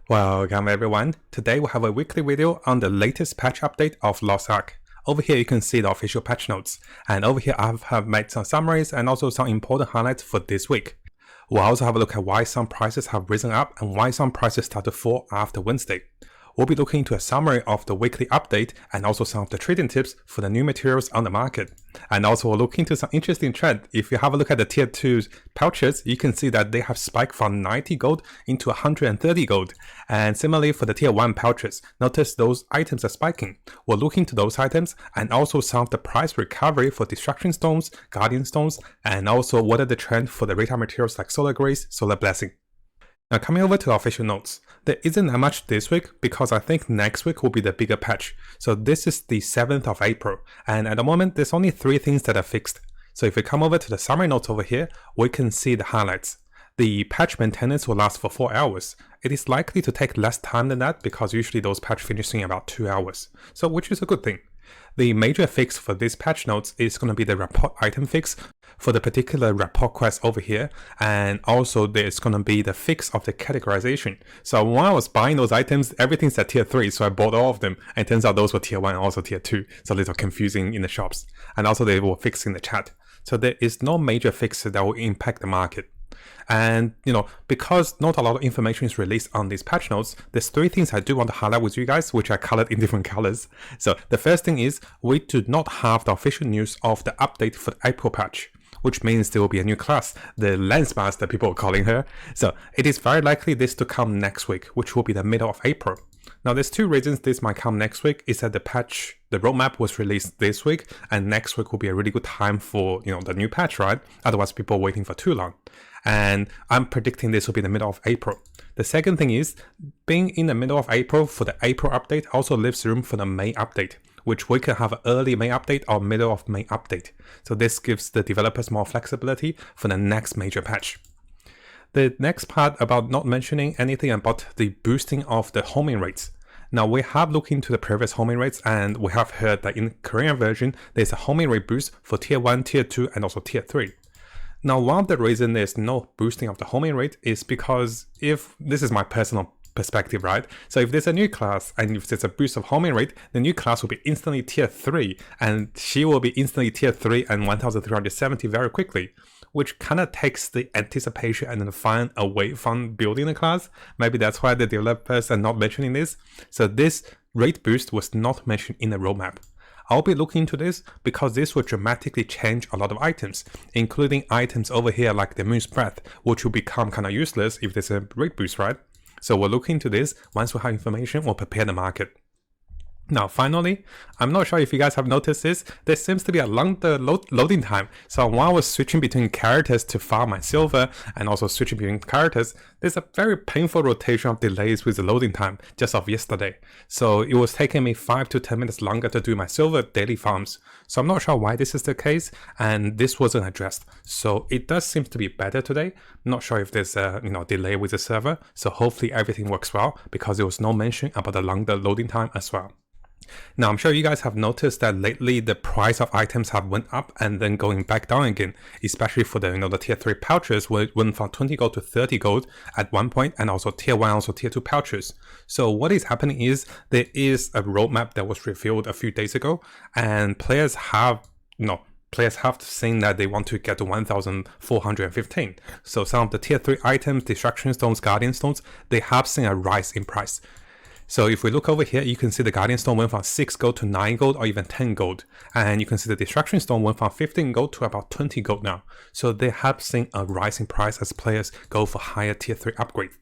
Welcome everyone. Today we have a weekly video on the latest patch update of Lost Ark. Over here you can see the official patch notes, and over here I have made some summaries and also some important highlights for this week. We'll also have a look at why some prices have risen up and why some prices start to fall after Wednesday. We'll be looking into a summary of the weekly update and also some of the trading tips for the new materials on the market. And also we'll look into some interesting trend. If you have a look at the tier 2 pouches, you can see that they have spiked from 90 gold into 130 gold. And similarly for the tier 1 pouches, notice those items are spiking. We'll look into those items and also some of the price recovery for destruction stones, guardian stones, and also what are the trend for the retail materials like solar grace, solar blessing. Now coming over to the official notes, there isn't that much this week because I think next week will be the bigger patch. So this is the 7th of April, and at the moment there's only 3 things that are fixed. So if we come over to the summary notes over here, we can see the highlights. The patch maintenance will last for 4 hours. It is likely to take less time than that because usually those patch finish in about 2 hours, so which is a good thing. The major fix for this patch notes is going to be the report item fix for the particular report quest over here, and also there's going to be the fix of the categorization. So when I was buying those items, everything's at tier 3, so I bought all of them, and it turns out those were tier 1 and also tier 2, so a little confusing in the shops. And also they were fixing the chat. So there is no major fix that will impact the market. And because not a lot of information is released on these patch notes, there's 3 things I do want to highlight with you guys, which are colored in different colors. So the first thing is we do not have the official news of the update for the April patch, which means there will be a new class, the Lens Master people are calling her. So it is very likely this to come next week, which will be the middle of April. Now there's 2 reasons this might come next week, is that the patch, the roadmap was released this week, and next week will be a really good time for the new patch, right? Otherwise people are waiting for too long. And I'm predicting this will be the middle of April. The second thing is, being in the middle of April for the April update also leaves room for the May update, which we can have an early May update or middle of May update. So this gives the developers more flexibility for the next major patch. The next part about not mentioning anything about the boosting of the homing rates. Now we have looked into the previous homing rates and we have heard that in Korean version there's a homing rate boost for tier 1, tier 2 and also tier 3. Now one of the reasons there's no boosting of the homing rate is because if this is my personal perspective, right? So if there's a new class and if there's a boost of homing rate, the new class will be instantly tier 3 and she will be instantly tier 3 and 1370 very quickly, which kind of takes the anticipation and the fun away from building the class. Maybe that's why the developers are not mentioning this. So this rate boost was not mentioned in the roadmap. I'll be looking into this because this will dramatically change a lot of items, including items over here like the Moon's Breath, which will become kind of useless if there's a rate boost, right? So we'll look into this. Once we have information, we'll prepare the market. Now finally, I'm not sure if you guys have noticed this, there seems to be a longer loading time. So while I was switching between characters to farm my silver and also switching between characters, there's a very painful rotation of delays with the loading time just of yesterday. So it was taking me 5 to 10 minutes longer to do my silver daily farms. So I'm not sure why this is the case and this wasn't addressed. So it does seem to be better today. I'm not sure if there's a delay with the server. So hopefully everything works well because there was no mention about the longer loading time as well. Now I'm sure you guys have noticed that lately the price of items have went up and then going back down again, especially for the the tier 3 pouches where it went from 20 gold to 30 gold at one point, and also tier 1 also tier 2 pouches. So what is happening is there is a roadmap that was revealed a few days ago, and players have seen that they want to get to 1415. So some of the tier 3 items, destruction stones, guardian stones, they have seen a rise in price. So if we look over here, you can see the Guardian Stone went from 6 gold to 9 gold or even 10 gold. And you can see the Destruction Stone went from 15 gold to about 20 gold now. So they have seen a rise in price as players go for higher tier 3 upgrades.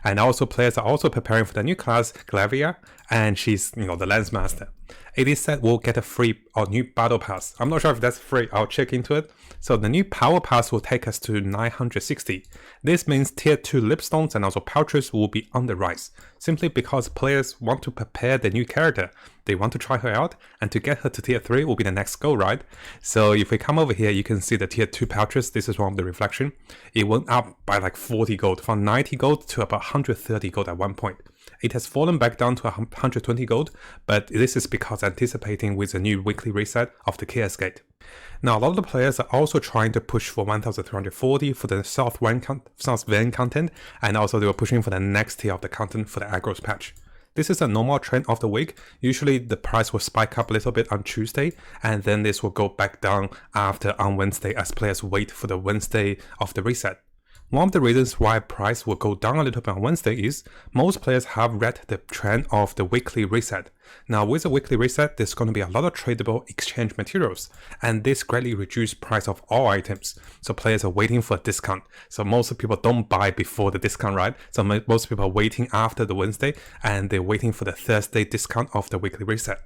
And also players are also preparing for the new class, Glaivier, and she's the Lens Master. It is said we'll get a free or new battle pass. I'm not sure if that's free, I'll check into it. So the new power pass will take us to 960. This means tier 2 lipstones and also pouches will be on the rise, simply because players want to prepare the new character. They want to try her out, and to get her to tier 3 will be the next goal, right? So if we come over here, you can see the tier 2 pouches. This is one of the reflection. It went up by like 40 gold, from 90 gold to about 130 gold at one point. it has fallen back down to 120 gold, but this is because anticipating with the new weekly reset of the Chaos Gate. Now, a lot of the players are also trying to push for 1340 for the South Van content, and also they were pushing for the next tier of the content for the Aggros patch. This is a normal trend of the week. Usually the price will spike up a little bit on Tuesday, and then this will go back down after on Wednesday as players wait for the Wednesday of the reset. One of the reasons why price will go down a little bit on Wednesday is most players have read the trend of the weekly reset. Now with the weekly reset, there's going to be a lot of tradable exchange materials, and this greatly reduces price of all items. So players are waiting for a discount. So most people don't buy before the discount, right? So most people are waiting after the Wednesday, and they're waiting for the Thursday discount of the weekly reset.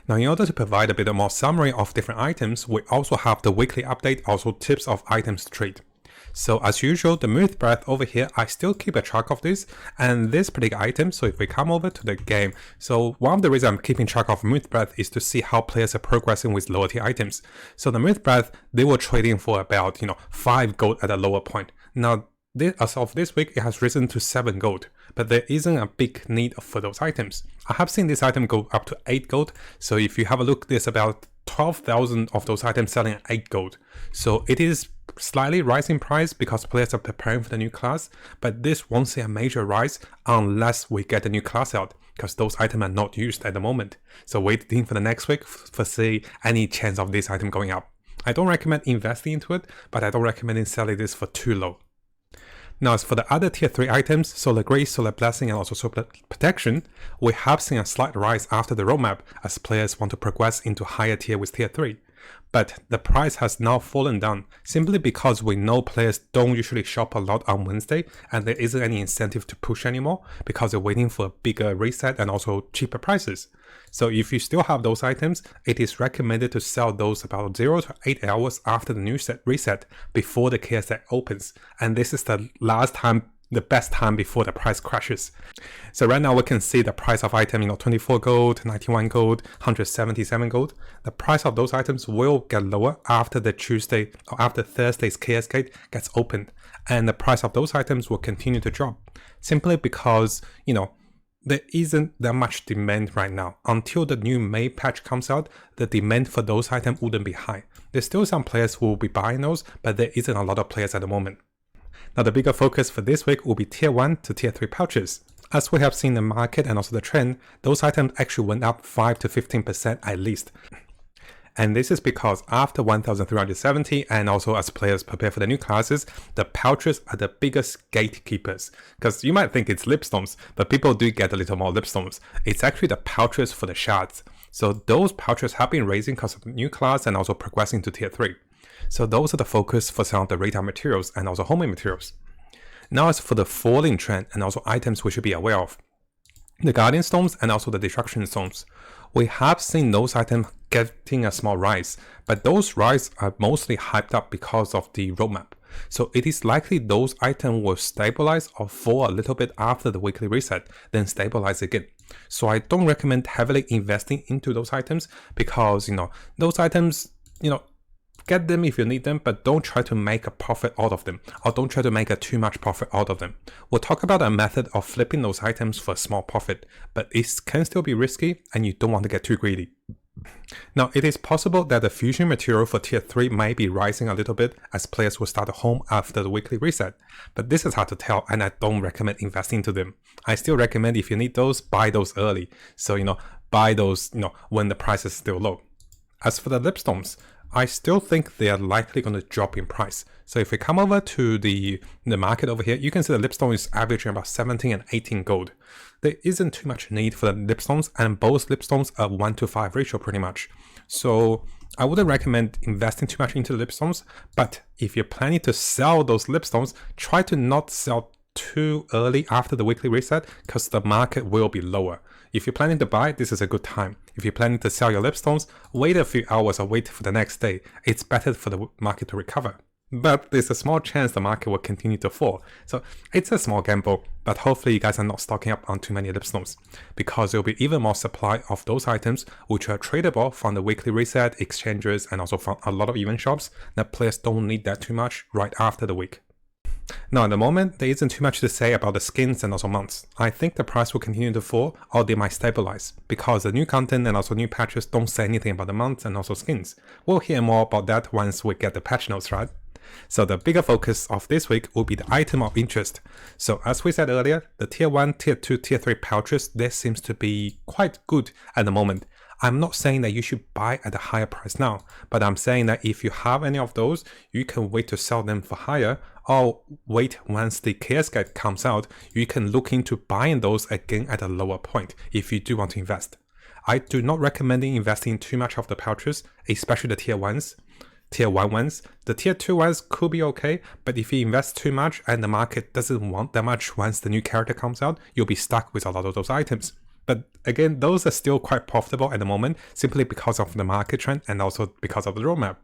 Now, in order to provide a bit more summary of different items, we also have the weekly update, also tips of items to trade. So as usual, the Myth Breath over here, I still keep a track of this and this particular item. So if we come over to the game, so one of the reasons I'm keeping track of Myth Breath is to see how players are progressing with lower tier items. So the Myth Breath, they were trading for about 5 gold at a lower point. Now, as of this week, it has risen to 7 gold, but there isn't a big need for those items. I have seen this item go up to 8 gold. So if you have a look, there's about 12,000 of those items selling at 8 gold. So it is slightly rising price because players are preparing for the new class, but this won't see a major rise unless we get a new class out, because those items are not used at the moment. So waiting for the next week for see any chance of this item going up. I don't recommend investing into it, but I don't recommend selling this for too low. Now, as for the other tier 3 items, Solar Grace, Solar Blessing, and also Solar Protection, we have seen a slight rise after the roadmap as players want to progress into higher tier with tier 3. But the price has now fallen down simply because we know players don't usually shop a lot on Wednesday, and there isn't any incentive to push anymore because they're waiting for a bigger reset and also cheaper prices. So if you still have those items, it is recommended to sell those about 0 to 8 hours after the new reset before the Chaos Set opens. And this is the best time before the price crashes. So right now we can see the price of item, 24 gold, 91 gold, 177 gold. The price of those items will get lower after the Tuesday or after Thursday's Chaos Gate gets opened. And the price of those items will continue to drop simply because, there isn't that much demand right now. Until the new May patch comes out, the demand for those items wouldn't be high. There's still some players who will be buying those, but there isn't a lot of players at the moment. Now, the bigger focus for this week will be tier 1 to tier 3 pouches. As we have seen the market and also the trend, those items actually went up 5 to 15% at least. And this is because after 1370 and also as players prepare for the new classes, the pouches are the biggest gatekeepers. Because you might think it's lipstones, but people do get a little more lipstones. It's actually the pouches for the shards. So those pouches have been raising because of the new class and also progressing to tier 3. So those are the focus for some of the radar materials and also homing materials. Now as for the falling trend and also items we should be aware of. The Guardian Stones and also the Destruction Stones. We have seen those items getting a small rise, but those rises are mostly hyped up because of the roadmap. So it is likely those items will stabilize or fall a little bit after the weekly reset, then stabilize again. So I don't recommend heavily investing into those items because, those items, get them if you need them, but don't try to make a profit out of them, or don't try to make a too much profit out of them. We'll talk about a method of flipping those items for a small profit, but it can still be risky and you don't want to get too greedy. Now, it is possible that the fusion material for tier 3 might be rising a little bit as players will start home after the weekly reset, but this is hard to tell and I don't recommend investing into them. I still recommend if you need those, buy those early. So, buy those, when the price is still low. As for the lipstones, I still think they are likely going to drop in price. So if we come over to the market over here, you can see the lipstone is averaging about 17 and 18 gold. There isn't too much need for the lipstones, and both lipstones are 1 to 5 ratio pretty much. So I wouldn't recommend investing too much into the lipstones, but if you're planning to sell those lipstones, try to not sell too early after the weekly reset because the market will be lower. If you're planning to buy, this is a good time. If you're planning to sell your lipstones, wait a few hours or wait for the next day. It's better for the market to recover. But there's a small chance the market will continue to fall. So it's a small gamble, but hopefully you guys are not stocking up on too many lipstones because there will be even more supply of those items which are tradable from the weekly reset, exchanges, and also from a lot of event shops that players don't need that too much right after the week. Now at the moment, there isn't too much to say about the skins and also mounts. I think the price will continue to fall or they might stabilize because the new content and also new patches don't say anything about the mounts and also skins. We'll hear more about that once we get the patch notes, right? So the bigger focus of this week will be the item of interest. So as we said earlier, the tier 1, tier 2, tier 3 pouches, this seems to be quite good at the moment. I'm not saying that you should buy at a higher price now, but I'm saying that if you have any of those, you can wait to sell them for higher, or wait once the chaos guide comes out, you can look into buying those again at a lower point if you do want to invest. I do not recommend investing too much of the pouches, especially the tier 1s. Tier 1 ones. The tier 2 ones could be okay, but if you invest too much and the market doesn't want that much once the new character comes out, you'll be stuck with a lot of those items. But again, those are still quite profitable at the moment, simply because of the market trend and also because of the roadmap.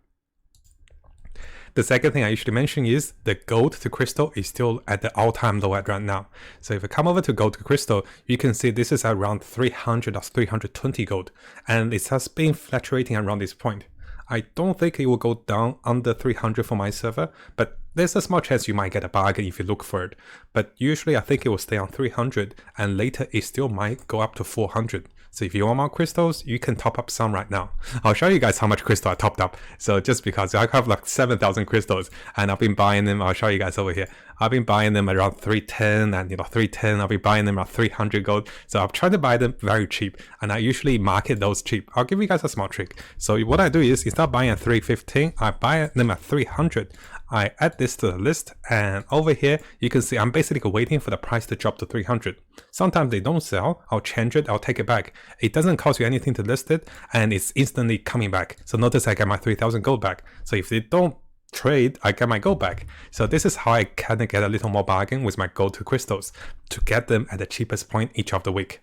The second thing I usually mention is the gold to crystal is still at the all-time low at right now. So if you come over to gold to crystal, you can see this is around 300 or 320 gold, and it has been fluctuating around this point. I don't think it will go down under 300 for my server, but there's a small chance you might get a bargain if you look for it. But usually I think it will stay on 300 and later it still might go up to 400. So if you want more crystals, you can top up some right now. I'll show you guys how much crystal I topped up. So just because I have like 7,000 crystals and I've been buying them, I'll show you guys over here. I've been buying them around 310 and 310, I'll be buying them at 300 gold. So I'm trying to buy them very cheap and I usually market those cheap. I'll give you guys a small trick. So what I do is instead of buying at 315, I buy them at 300. I add this to the list and over here you can see I'm basically waiting for the price to drop to 300. Sometimes they don't sell, I'll change it, I'll take it back. It doesn't cost you anything to list it and it's instantly coming back. So notice I get my 3,000 gold back. So if they don't trade, I get my gold back. So this is how I kind of get a little more bargain with my gold to crystals to get them at the cheapest point each of the week.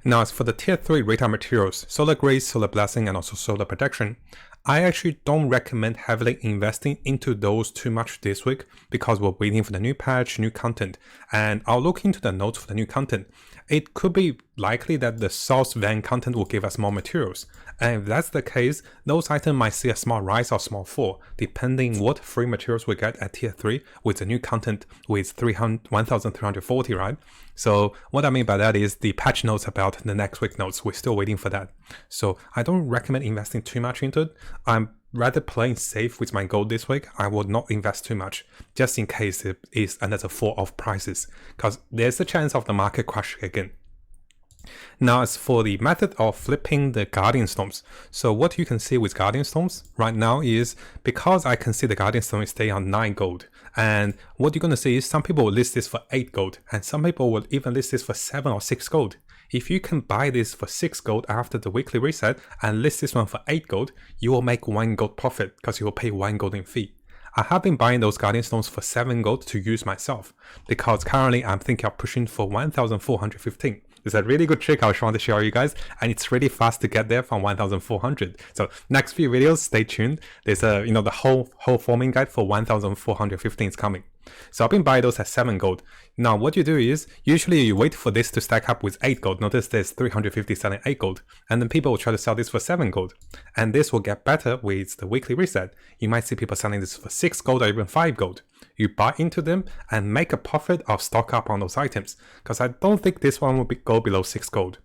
Now as for the tier 3 retail materials, solar grace, solar blessing and also solar protection, I actually don't recommend heavily investing into those too much this week because we're waiting for the new patch, new content, and I'll look into the notes for the new content. It could be likely that the source van content will give us more materials, and if that's the case, those items might see a small rise or small fall, depending what free materials we get at tier 3 with the new content with 1,340, right? So what I mean by that is the patch notes about the next week notes, we're still waiting for that. So I don't recommend investing too much into it. I'm rather playing safe with my gold this week. I will not invest too much, just in case it is another fall of prices, because there's a chance of the market crashing again. Now as for the method of flipping the Guardian Stones, so what you can see with Guardian Stones right now is, because I can see the Guardian Stone is staying on 9 gold, and what you're going to see is some people will list this for 8 gold, and some people will even list this for 7 or 6 gold. If you can buy this for 6 gold after the weekly reset and list this one for 8 gold, you will make 1 gold profit because you will pay 1 gold in fee. I have been buying those Guardian Stones for 7 gold to use myself, because currently I'm thinking of pushing for 1,415. It's a really good trick I was trying to show you guys, and it's really fast to get there from 1,400. So next few videos, stay tuned. There's a the whole forming guide for 1,415 is coming. So I've been buying those at 7 gold. Now what you do is, usually you wait for this to stack up with 8 gold. Notice there's 350 selling 8 gold. And then people will try to sell this for 7 gold. And this will get better with the weekly reset. You might see people selling this for 6 gold or even 5 gold. You buy into them and make a profit or stock up on those items. Because I don't think this one will go below 6 gold.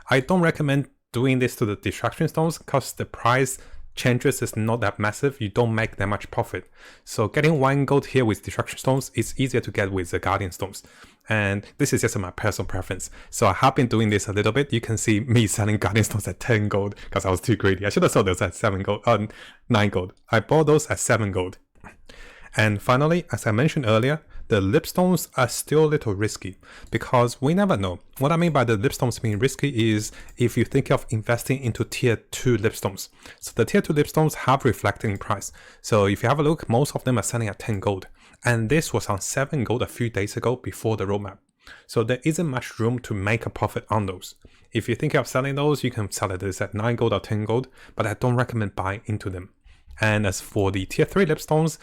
I don't recommend doing this to the distraction stones because the price changes is not that massive, you don't make that much profit. So getting 1 gold here with distraction stones is easier to get with the Guardian Stones. And this is just my personal preference. So I have been doing this a little bit. You can see me selling Guardian Stones at 10 gold because I was too greedy. I should have sold those at 9 gold. I bought those at 7 gold. And finally, as I mentioned earlier, the lipstones are still a little risky because we never know. What I mean by the lipstones being risky is if you think of investing into tier 2 lipstones. So the tier 2 lipstones have reflected in price. So if you have a look, most of them are selling at 10 gold. And this was on 7 gold a few days ago before the roadmap. So there isn't much room to make a profit on those. If you think of selling those, you can sell it at 9 gold or 10 gold, but I don't recommend buying into them. And as for the tier 3 lipstones,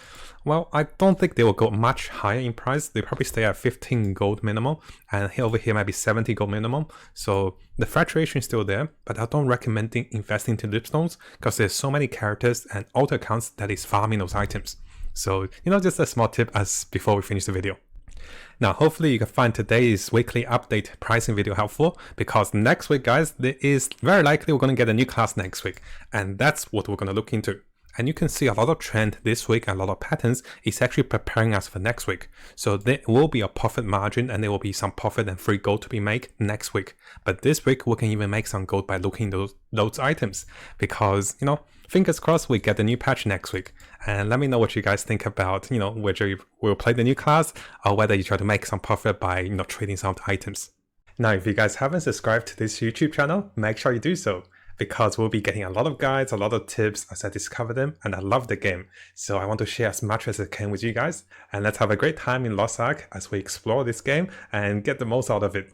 well, I don't think they will go much higher in price. They probably stay at 15 gold minimum, and over here might be 70 gold minimum. So the fluctuation is still there, but I don't recommend investing into lipstones because there's so many characters and auto accounts that is farming those items. So, just a small tip as before we finish the video. Now, hopefully you can find today's weekly update pricing video helpful, because next week, guys, there is very likely we're going to get a new class next week, and that's what we're going to look into. And you can see a lot of trend this week and a lot of patterns is actually preparing us for next week. So there will be a profit margin and there will be some profit and free gold to be made next week. But this week we can even make some gold by looking those items, because, fingers crossed we get the new patch next week. And let me know what you guys think about, whether you will play the new class or whether you try to make some profit by, trading some of the items. Now, if you guys haven't subscribed to this YouTube channel, make sure you do so, because we'll be getting a lot of guides, a lot of tips as I discover them, and I love the game. So I want to share as much as I can with you guys, and let's have a great time in Lost Ark as we explore this game and get the most out of it.